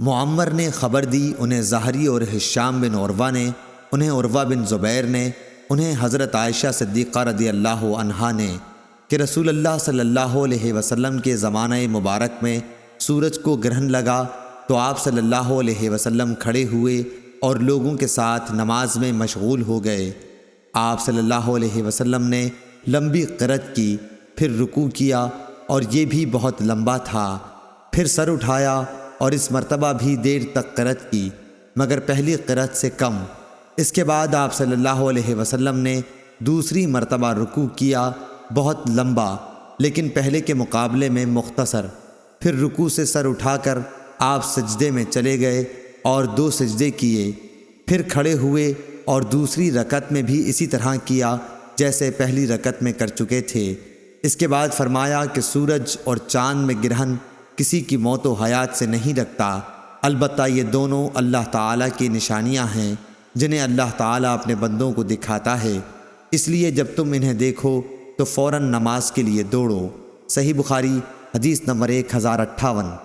معمر نے خبر دی، انہیں زہری اور ہشام بن عروہ نے، انہیں عروہ بن زبیر نے، انہیں حضرت عائشہ صدیقہ رضی اللہ عنہا نے کہ رسول اللہ صلی اللہ علیہ وسلم کے زمانہ مبارک میں سورج کو گرہن لگا تو آپ صلی اللہ علیہ وسلم کھڑے ہوئے اور لوگوں کے ساتھ نماز میں مشغول ہو گئے۔ آپ صلی اللہ علیہ وسلم نے لمبی قرأت کی، پھر رکوع کیا اور یہ بھی بہت لمبا تھا، پھر سر اٹھایا اور اس مرتبہ بھی دیر تک قرأت کی مگر پہلی قرأت سے کم۔ اس کے بعد آپ صلی اللہ علیہ وسلم نے دوسری مرتبہ رکوع کیا، بہت لمبا لیکن پہلے کے مقابلے میں مختصر۔ پھر رکوع سے سر اٹھا کر آپ سجدے میں چلے گئے اور 2 سجدے کیے، پھر کھڑے ہوئے اور دوسری رکعت میں بھی اسی طرح کیا جیسے پہلی رکعت میں کر چکے تھے۔ اس کے بعد فرمایا کہ سورج اور چاند میں گرہن کسی کی موت و حیات سے نہیں رکھتا، البتہ یہ دونوں اللہ تعالیٰ کی نشانیاں ہیں جنہیں اللہ تعالیٰ اپنے بندوں کو دکھاتا ہے، اس لیے جب تم انہیں دیکھو تو فوراً نماز کے لیے دوڑو۔ صحیح بخاری حدیث نمبر 1058۔